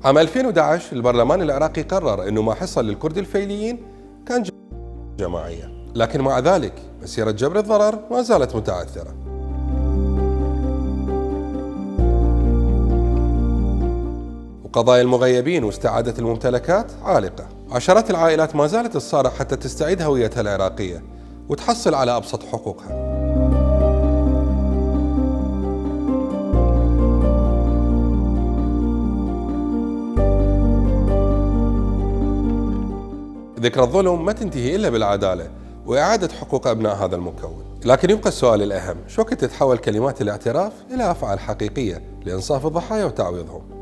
عام 2011 البرلمان العراقي قرر أنه ما حصل للكرد الفيليين كان جماعية، لكن مع ذلك مسيرة جبر الضرر ما زالت متعثرة. وقضايا المغيبين واستعادة الممتلكات عالقة. عشرات العائلات ما زالت تصارع حتى تستعيد هويتها العراقية وتحصل على أبسط حقوقها. ذكرى الظلم ما تنتهي إلا بالعدالة وإعادة حقوق أبناء هذا المكون. لكن يبقى السؤال الأهم، شو وقت تتحول كلمات الاعتراف إلى أفعال حقيقية لإنصاف الضحايا وتعويضهم؟